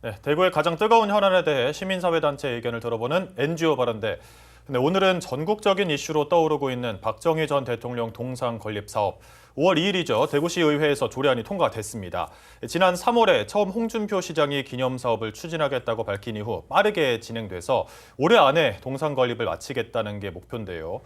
네, 대구의 가장 뜨거운 현안에 대해 시민사회단체 의견을 들어보는 NGO 발언대. 근데 오늘은 전국적인 이슈로 떠오르고 있는 박정희 전 대통령 동상 건립 사업. 5월 2일이죠. 대구시 의회에서 조례안이 통과됐습니다. 지난 3월에 처음 홍준표 시장이 기념사업을 추진하겠다고 밝힌 이후 빠르게 진행돼서 올해 안에 동상 건립을 마치겠다는 게 목표인데요.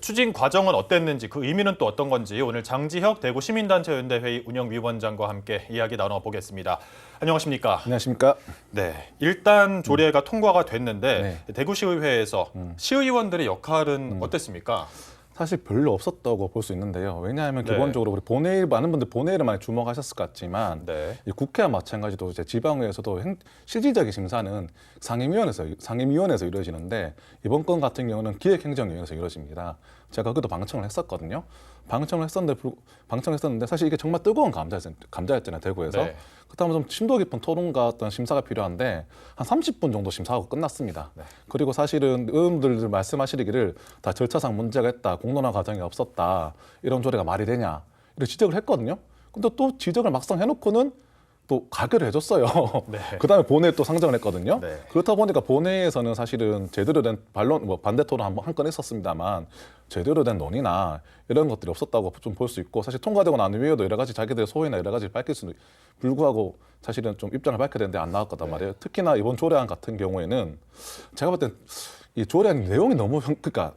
추진 과정은 어땠는지, 그 의미는 또 어떤 건지 오늘 장지혁 대구 시민단체 연대회의 운영위원장과 함께 이야기 나눠보겠습니다. 안녕하십니까? 안녕하십니까? 네, 일단 조례가 통과가 됐는데 네. 대구시의회에서 시의원들의 역할은 어땠습니까? 사실 별로 없었다고 볼 수 있는데요. 왜냐하면 네. 기본적으로 우리 본회의 많은 분들 본회의를 많이 주목하셨을 것 같지만 네. 이 국회와 마찬가지로 이제 지방의회에서도 실질적인 심사는 상임위원회에서 이루어지는데 이번 건 같은 경우는 기획행정위원회에서 이루어집니다. 제가 그것도 방청을 했었거든요. 방청했었는데 사실 이게 정말 뜨거운 감자였잖아요, 대구에서. 네. 그다음에 좀 심도 깊은 토론과 어떤 심사가 필요한데 한 30분 정도 심사하고 끝났습니다. 네. 그리고 사실은 의원들 말씀하시기를 다 절차상 문제가 있다, 공론화 과정이 없었다, 이런 조례가 말이 되냐 이렇게 지적을 했거든요. 근데 또 지적을 막상 해놓고는 또 가결을 해줬어요. 네. 그다음에 본회에 또 상정을 했거든요. 네. 그렇다 보니까 본회의에서는 사실은 제대로 된 반론, 반대 토론 한 건 있었습니다만 제대로 된 논의나 이런 것들이 없었다고 좀 볼 수 있고, 사실 통과되고 난 이후에도 여러 가지 자기들의 소회나 여러 가지 밝힐 수는 불구하고 사실은 좀 입장을 밝혀야 되는데 안 나왔 거단 말이에요. 특히나 이번 조례안 같은 경우에는 제가 볼 땐 이 조례안 내용이 너무 그러니까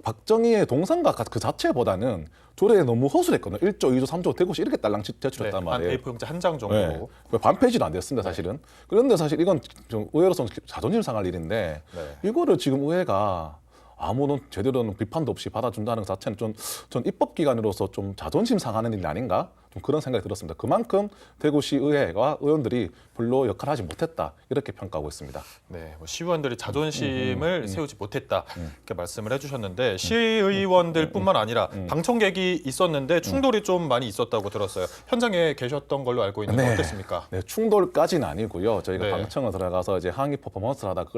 박정희의 동상과 그 자체보다는 조례에 너무 허술했거든요. 1조, 2조, 3조 대구시 이렇게 딸랑 제출했단 한 말이에요. A4용지 한 장 정도. 네. 반 페이지도 안 됐습니다, 사실은. 그런데 사실 이건 좀 의회로서 자존심 상할 일인데 네. 이거를 지금 의회가 아무런 제대로는 비판도 없이 받아준다는 것 자체는 전 입법기관으로서 좀 자존심 상하는 일 아닌가? 좀 그런 생각이 들었습니다. 그만큼 대구시 의회와 의원들이 별로 역할을 하지 못했다, 이렇게 평가하고 있습니다. 네, 뭐 시의원들이 자존심을 세우지 못했다 이렇게 말씀을 해주셨는데 시의원들뿐만 아니라 방청객이 있었는데 충돌이 좀 많이 있었다고 들었어요. 현장에 계셨던 걸로 알고 있는데 어땠습니까? 네, 충돌까지는 아니고요. 저희가 네. 방청을 들어가서 이제 항의 퍼포먼스를 하다가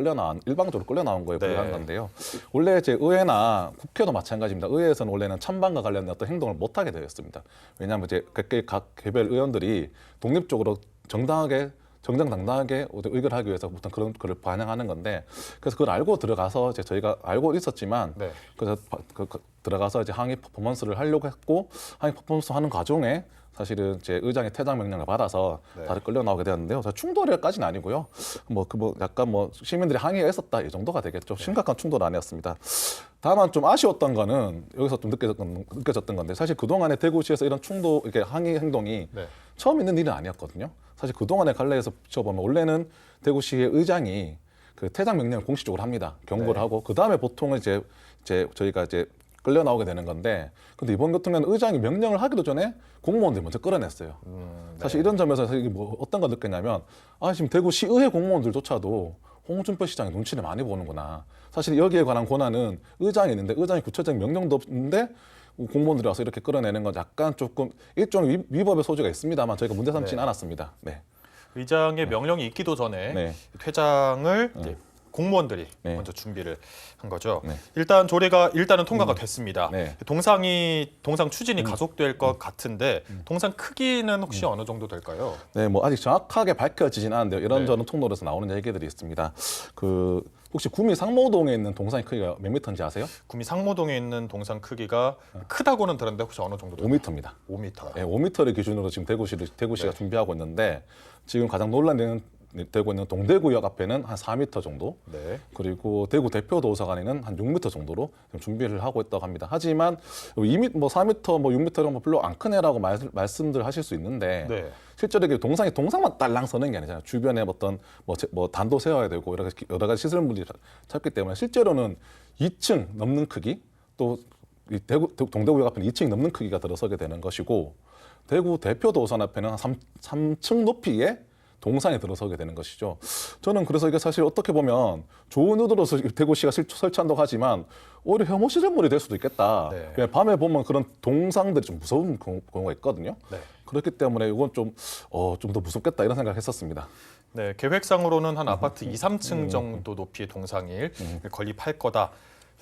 일방적으로 끌려 나온 거에 네. 불과한 건데요. 원래 이제 의회나 국회도 마찬가지입니다. 의회에서는 원래는 찬반과 관련된 어떤 행동을 못 하게 되어 있습니다. 왜냐하면 이제 각 개별 의원들이 독립적으로 정정당당하게 의결을 하기 위해서 어떤 그런 거를 반영하는 건데, 그래서 그걸 알고 들어가서 이제 저희가 알고 있었지만 네. 그래서 들어가서 이제 항의 퍼포먼스를 하려고 했고, 항의 퍼포먼스 하는 과정에 사실은 제 의장의 퇴장 명령을 받아서 네. 다들 끌려 나오게 되었는데요. 충돌까지는 아니고요. 약간 시민들이 항의가 있었다, 이 정도가 되겠죠. 심각한 충돌 아니었습니다. 다만 좀 아쉬웠던 거는 여기서 좀 느껴졌던 건데, 사실 그동안에 대구시에서 이런 이렇게 항의 행동이 네. 처음 있는 일은 아니었거든요. 사실 그동안의 관례에서 비춰보면 원래는 대구시의 의장이 그 퇴장 명령을 공식적으로 합니다. 경고를 네. 하고 그 다음에 보통은 저희가 끌려 나오게 되는 건데, 근데 이번 같은 경우는 의장이 명령을 하기도 전에 공무원들이 먼저 끌어냈어요. 사실 이런 점에서 이게 어떤 거 느꼈냐면, 지금 대구시 의회 공무원들조차도 홍준표 시장의 눈치를 많이 보는구나. 사실 여기에 관한 권한은 의장이 있는데 의장이 구체적인 명령도 없는데 공무원들이 와서 이렇게 끌어내는 건 약간 조금 일종의 위법의 소지가 있습니다만 저희가 문제 삼지는 않았습니다. 네. 의장의 명령이 있기도 전에 네. 퇴장을 이제 공무원들이 네. 먼저 준비를 한 거죠. 네. 일단 조례가 일단은 통과가 됐습니다. 네. 동상 추진이 가속될 것 같은데 동상 크기는 혹시 어느 정도 될까요? 네, 아직 정확하게 밝혀지진 않은데요. 이런저런 네. 통로에서 나오는 얘기들이 있습니다. 혹시 구미 상모동에 있는 동상의 크기가 몇 미터인지 아세요? 구미 상모동에 있는 동상 크기가 크다고는 들었는데 혹시 어느 정도 될까요? 5m입니다. 5m. 네, 5m를 기준으로 지금 대구시가 준비하고 있는데, 지금 가장 논란되고 있는 동대구역 앞에는 한 4m 정도, 네. 그리고 대구 대표도서관에는 한 6m 정도로 준비를 하고 있다고 합니다. 하지만 4m, 6m는 별로 안 크네라고 말씀들 하실 수 있는데, 네. 실제로 이게 동상만 딸랑 서는 게 아니잖아요. 주변에 어떤 단도 세워야 되고 여러 가지 시설물이 찾기 때문에 실제로는 2층 넘는 크기, 또 이 동대구역 앞에는 2층이 넘는 크기가 들어서게 되는 것이고, 대구 대표도서관 앞에는 한 3층 높이의 동상에 들어서게 되는 것이죠. 저는 그래서 이게 사실 어떻게 보면 좋은 의도로서 대구시가 설치한다고 하지만 오히려 혐오 시설물이 될 수도 있겠다. 네. 밤에 보면 그런 동상들이 좀 무서운 경우가 있거든요. 네. 그렇기 때문에 이건 좀 더 무섭겠다, 이런 생각을 했었습니다. 네, 계획상으로는 한 아파트 2, 3층 정도 높이의 동상을 건립할 거다.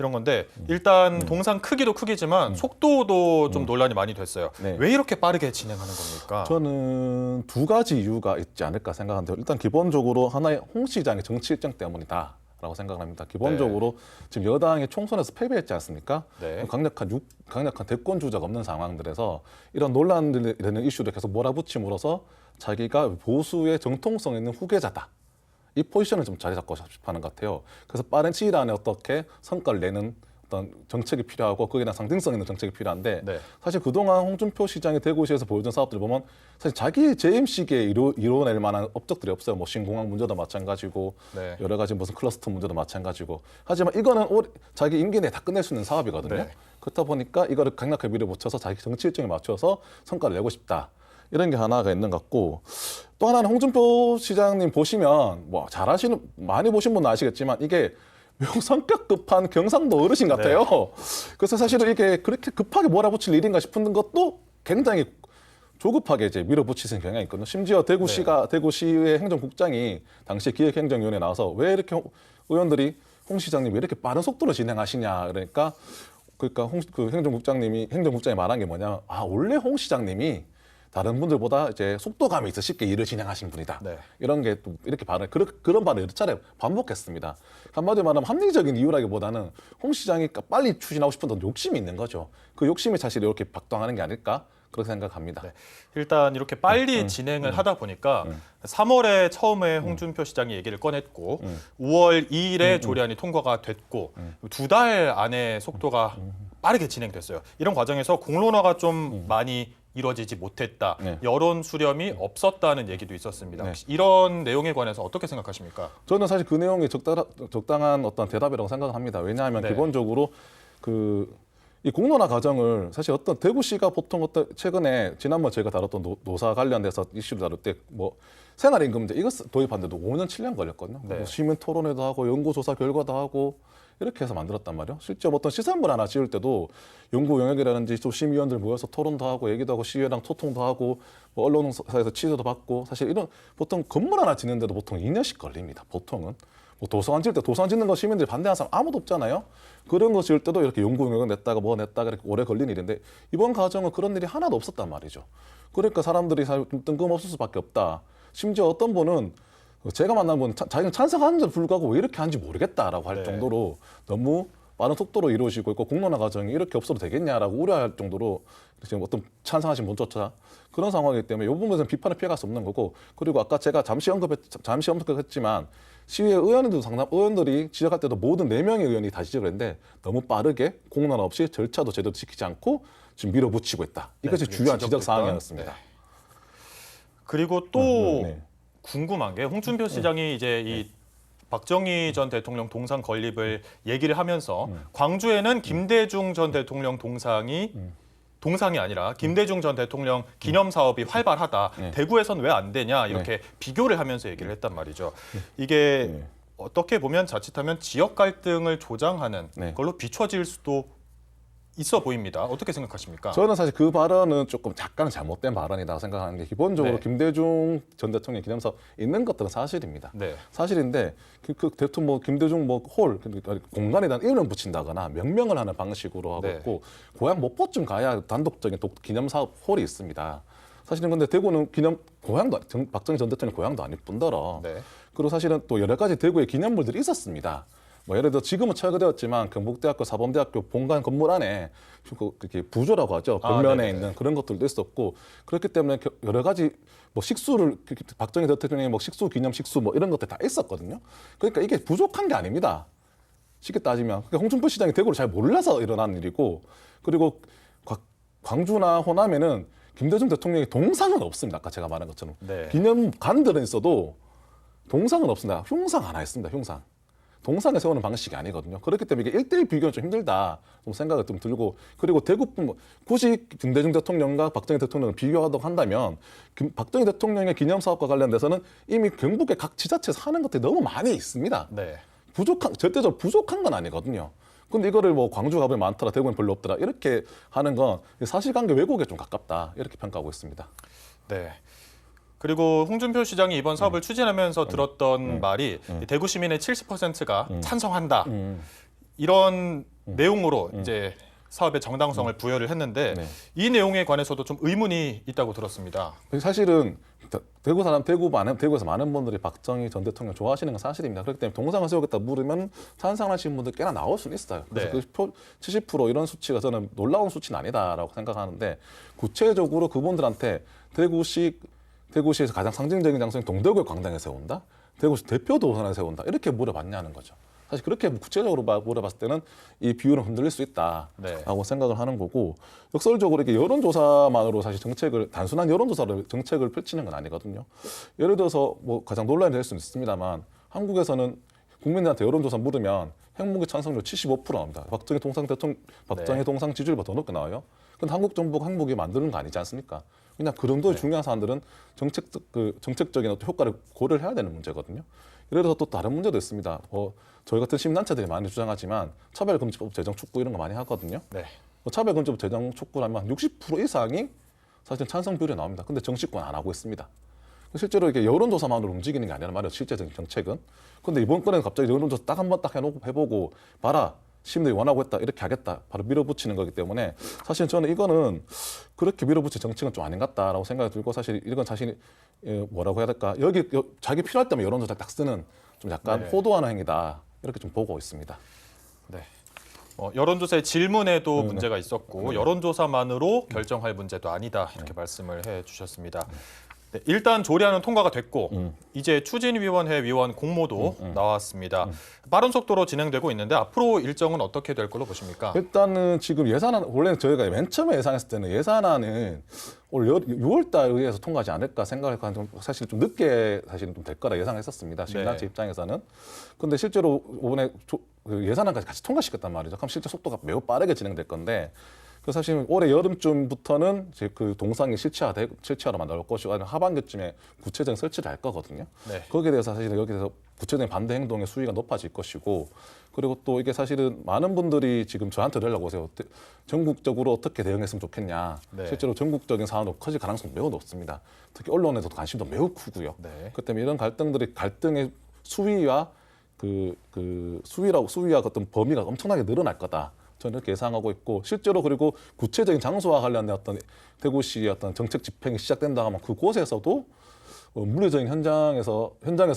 이런 건데 일단 동상 크기도 크기지만 속도도 좀 논란이 많이 됐어요. 네. 왜 이렇게 빠르게 진행하는 겁니까? 저는 두 가지 이유가 있지 않을까 생각하는데요. 일단 기본적으로 하나의 홍 시장의 정치 일정 때문이다라고 생각합니다. 기본적으로 지금 여당이 총선에서 패배했지 않습니까? 네. 강력한 대권 주자가 없는 상황들에서 이런 논란들이 되는 이슈를 계속 몰아붙임으로써 자기가 보수의 정통성 있는 후계자다. 이 포지션을 좀 자리 잡고 싶어하는 것 같아요. 그래서 빠른 시일 안에 어떻게 성과를 내는 어떤 정책이 필요하고 거기에 대한 상징성 있는 정책이 필요한데 네. 사실 그동안 홍준표 시장이 대구시에서 보여준 사업들 보면 사실 자기 재임식에 이뤄낼 만한 업적들이 없어요. 뭐 신공항 문제도 마찬가지고 네. 여러 가지 무슨 클러스터 문제도 마찬가지고 하지만 이거는 자기 임기 내에 다 끝낼 수 있는 사업이거든요. 네. 그렇다 보니까 이거를 강력하게 밀어붙여서 자기 정치 일정에 맞춰서 성과를 내고 싶다. 이런 게 하나가 있는 것 같고 또 하나는 홍준표 시장님 보시면 뭐 많이 보신 분은 아시겠지만 이게 매우 성격 급한 경상도 어르신 같아요. 그래서 사실은 이게 그렇게 급하게 몰아붙일 일인가 싶은 것도 굉장히 조급하게 이제 밀어붙이는 경향이 있거든요. 심지어 대구시의 행정국장이 당시 기획행정위원회에 나와서 왜 이렇게 의원들이 홍 시장님 왜 이렇게 빠른 속도로 진행하시냐 그러니까 행정국장이 말한 게 뭐냐면 원래 홍 시장님이 다른 분들보다 이제 속도감이 있어 쉽게 일을 진행하신 분이다. 네. 이런 게 또 이렇게 그런 발을 여러 차례 반복했습니다. 한마디로 말하면 합리적인 이유라기보다는 홍 시장이 빨리 추진하고 싶은 어떤 욕심이 있는 거죠. 그 욕심이 사실 이렇게 박동하는 게 아닐까 그렇게 생각합니다. 네. 일단 이렇게 빨리 진행을 하다 보니까 3월에 처음에 홍준표 시장이 얘기를 꺼냈고 5월 2일에 조례안이 통과가 됐고 2달 안에 속도가 빠르게 진행됐어요. 이런 과정에서 공론화가 좀 많이 이루어지지 못했다. 네. 여론 수렴이 없었다는 얘기도 있었습니다. 네. 혹시 이런 내용에 관해서 어떻게 생각하십니까? 저는 사실 그 내용이 적당한 어떤 대답이라고 생각합니다. 왜냐하면 네. 기본적으로 이 공론화 과정을 사실 어떤 대구시가 보통 최근에 지난번 저희가 다뤘던 노사 관련돼서 이슈를 다룰 때 뭐 생활임금제 이거 도입하는데도 5년 7년 걸렸거든요. 네. 뭐 시민 토론회도 하고 연구조사 결과도 하고 이렇게 해서 만들었단 말이에요. 실제 어떤 시설물 하나 지을 때도 연구 영역이라든지 또 심의위원들 모여서 토론도 하고 얘기도 하고 시의회랑 소통도 하고 뭐 언론사에서 취재도 받고 사실 이런 보통 건물 하나 짓는데도 보통 2년씩 걸립니다. 보통은. 뭐 도서관 지을 때 도서관 짓는 거 시민들이 반대하는 사람 아무도 없잖아요. 그런 거 지을 때도 이렇게 연구 영역 냈다가 뭐 냈다가 이렇게 오래 걸린 일인데 이번 과정은 그런 일이 하나도 없었단 말이죠. 그러니까 사람들이 좀 뜬금없을 수밖에 없다. 심지어 어떤 분은 제가 만난 분은 자기는 찬성하는데도 불구하고 왜 이렇게 하는지 모르겠다라고 할 네. 정도로 너무 빠른 속도로 이루어지고 있고 공론화 과정이 이렇게 없어도 되겠냐라고 우려할 정도로 지금 어떤 찬성하신 분조차 그런 상황이기 때문에 이 부분에서는 비판을 피해갈 수 없는 거고 그리고 아까 제가 잠시 언급했지만 시의회 의원들이 지적할 때도 모든 4명의 의원이 다 지적을 했는데 너무 빠르게 공론화 없이 절차도 제대로 지키지 않고 지금 밀어붙이고 있다. 이것이 그게 주요한 지적 지적됐던, 사항이었습니다. 네. 그리고 또 네. 궁금한 게 홍준표 시장이 이제 이 박정희 전 대통령 동상 건립을 얘기를 하면서 광주에는 김대중 전 대통령 동상이 아니라 김대중 전 대통령 기념 사업이 활발하다. 네. 대구에선 왜 안 되냐 이렇게 비교를 하면서 얘기를 했단 말이죠. 이게 네. 어떻게 보면 자칫하면 지역 갈등을 조장하는 네. 걸로 비춰질 수도 있어 보입니다. 어떻게 생각하십니까? 저는 사실 그 발언은 조금 약간 잘못된 발언이라고 생각하는 게 기본적으로 네. 김대중 전 대통령 기념사업 있는 것들은 사실입니다. 네. 사실인데 그 대통령 김대중 공간에 대한 이름을 붙인다거나 명명을 하는 방식으로 하고 네. 있고 고향 목포쯤 가야 단독적인 기념사업 홀이 있습니다. 사실은 근데 대구는 박정희 전 대통령 고향도 아닐 뿐더러 네. 그리고 사실은 또 여러 가지 대구에 기념물들이 있었습니다. 뭐 예를 들어 지금은 철거되었지만 경북대학교 사범대학교 본관 건물 안에 이렇게 부조라고 하죠. 벽면에 네네네. 있는 그런 것들도 있었고 그렇기 때문에 여러 가지 뭐 식수를 박정희 대통령의 뭐 식수 기념 식수 뭐 이런 것들 다 있었거든요. 그러니까 이게 부족한 게 아닙니다. 쉽게 따지면 그러니까 홍준표 시장이 대구를 잘 몰라서 일어난 일이고 그리고 광주나 호남에는 김대중 대통령의 동상은 없습니다. 아까 제가 말한 것처럼 네. 기념관들은 있어도 동상은 없습니다. 흉상 하나 있습니다. 흉상. 동상에 세우는 방식이 아니거든요. 그렇기 때문에 이게 1대1 비교는 좀 힘들다 좀 생각이 좀 들고 그리고 대구뿐 굳이 김대중 대통령과 박정희 대통령을 비교하도록 한다면 박정희 대통령의 기념사업과 관련돼서는 이미 경북의 각 지자체에서 하는 것들이 너무 많이 있습니다. 네. 절대적으로 부족한 건 아니거든요. 근데 이거를 뭐 광주 가보면 많더라, 대구는 별로 없더라 이렇게 하는 건 사실관계 왜곡에 좀 가깝다 이렇게 평가하고 있습니다. 네. 그리고 홍준표 시장이 이번 사업을 추진하면서 들었던 말이 대구 시민의 70%가 찬성한다. 이런 내용으로 이제 사업의 정당성을 부여를 했는데 네. 이 내용에 관해서도 좀 의문이 있다고 들었습니다. 사실은 대구에서 많은 분들이 박정희 전 대통령 좋아하시는 건 사실입니다. 그렇기 때문에 동상을 세우겠다 물으면 찬성하시는 분들 꽤나 나올 수는 있어요. 그래서 네. 그 70% 이런 수치가 저는 놀라운 수치는 아니다라고 생각하는데 구체적으로 그분들한테 대구시에서 가장 상징적인 장소인 동대구 광장에 세운다? 대구시 대표 도선에 세운다? 이렇게 물어봤냐는 거죠. 사실 그렇게 구체적으로 물어봤을 때는 이 비율은 흔들릴 수 있다라고 생각을 하는 거고 역설적으로 이렇게 여론조사만으로 사실 단순한 여론조사로 정책을 펼치는 건 아니거든요. 예를 들어서 뭐 가장 논란이 될 수는 있습니다만 한국에서는 국민들한테 여론조사 물으면 핵무기 찬성률 75% 나옵니다. 박정희 동상 지지율보다 더 높게 나와요. 근데 한국 정부가 핵무기 만드는 거 아니지 않습니까? 그냥 그 정도의 중요한 사안들은 정책적인 어떤 효과를 고려를 해야 되는 문제거든요. 예를 들어서 또 다른 문제도 있습니다. 저희 같은 시민단체들이 많이 주장하지만 차별금지법 제정 촉구 이런 거 많이 하거든요. 네. 차별금지법 제정 촉구를 하면 60% 이상이 사실 찬성 비율이 나옵니다. 근데 정치권 안 하고 있습니다. 실제로 이게 여론조사만으로 움직이는 게 아니란 말이에요. 실제적인 정책은. 근데 이번 건에는 갑자기 여론조사 딱 한 번 딱 해보고 봐라. 시민들이 원하고 있다. 이렇게 하겠다. 바로 밀어붙이는 거기 때문에 사실 저는 이거는 그렇게 밀어붙일 정책은 좀 아닌 것 같다라고 생각이 들고 사실 이건 자신이 뭐라고 해야 될까. 자기 필요할 때만 여론조사 딱 쓰는 좀 약간 호도하는 행위다. 이렇게 좀 보고 있습니다. 네. 여론조사의 질문에도 문제가 있었고 여론조사만으로 결정할 문제도 아니다 이렇게 말씀을 해주셨습니다. 네, 일단 조례안은 통과가 됐고 이제 추진위원회 위원 공모도 나왔습니다. 빠른 속도로 진행되고 있는데 앞으로 일정은 어떻게 될 걸로 보십니까? 일단은 지금 예산안 원래는 저희가 맨 처음에 예상했을 때는 예산안은 올 6월 달에 의해서 통과하지 않을까 생각을 사실 좀 늦게 사실 좀 될 거라 예상했었습니다. 시민단체 입장에서는. 근데 실제로 이번에 그 예산안까지 같이 통과시켰단 말이죠. 그럼 실제 속도가 매우 빠르게 진행될 건데 그 사실 올해 여름쯤부터는 이제 그 동상이 실체화로 만들 것이고 하반기쯤에 구체적인 설치를 할 거거든요. 네. 거기에 대해서 사실 여기서 구체적인 반대 행동의 수위가 높아질 것이고 그리고 또 이게 사실은 많은 분들이 지금 저한테 연락 오세요. 전국적으로 어떻게 대응했으면 좋겠냐. 네. 실제로 전국적인 사안으로 커질 가능성이 매우 높습니다. 특히 언론에서도 관심도 매우 크고요. 네. 그 때문에 이런 갈등의 수위와 수위와 어떤 범위가 엄청나게 늘어날 거다. 저는 이렇게 예상하고 있고 실제로 그리고 구체적인 장소와 관련된 어떤 대구시의 어떤 정책 집행이 시작된다 하면 그곳에서도 물리적인 현장에서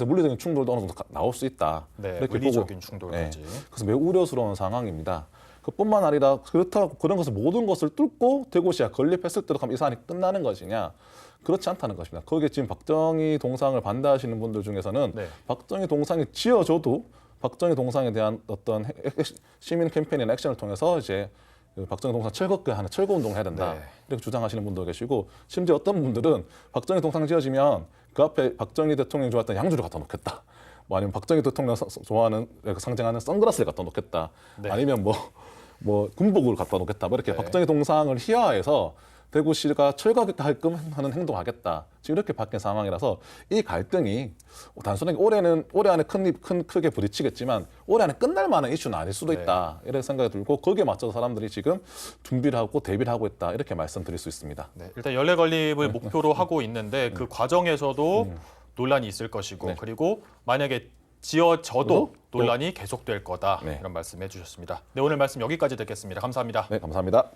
물리적인 충돌도 어느 정도 나올 수 있다. 네, 이렇게 물리적인 보고, 충돌까지. 그래서 매우 우려스러운 상황입니다. 그뿐만 아니라 그렇다고 그런 것을 모든 것을 뚫고 대구시가 건립했을 때도 이 사안이 끝나는 것이냐? 그렇지 않다는 것입니다. 거기에 지금 박정희 동상을 반대하시는 분들 중에서는 네. 박정희 동상이 지어져도 박정희 동상에 대한 어떤 시민 캠페인이나 액션을 통해서 이제 박정희 동상 철거하는 철거 운동을 해야 된다. 네. 이렇게 주장하시는 분도 계시고 심지어 어떤 분들은 박정희 동상 지어지면 그 앞에 박정희 대통령이 좋아했던 양주를 갖다 놓겠다. 뭐 아니면 박정희 대통령 좋아하는 상징하는 선글라스를 갖다 놓겠다. 네. 아니면 뭐 군복을 갖다 놓겠다. 뭐 이렇게 네. 박정희 동상을 희화해서 대구시가 철거하게끔 하는 행동하겠다. 지금 이렇게 바뀐 상황이라서 이 갈등이 단순하게 올해 안에 크게 부딪히겠지만 올해 안에 끝날 만한 이슈는 아닐 수도 있다. 이런 생각이 들고 거기에 맞춰서 사람들이 지금 준비를 하고 대비를 하고 있다. 이렇게 말씀드릴 수 있습니다. 네, 일단 연례 건립을 목표로 하고 있는데 그 과정에서도 논란이 있을 것이고 네. 그리고 만약에 지어져도 논란이 계속될 거다. 네. 이런 말씀해 주셨습니다. 네, 오늘 말씀 여기까지 듣겠습니다. 감사합니다. 네, 감사합니다.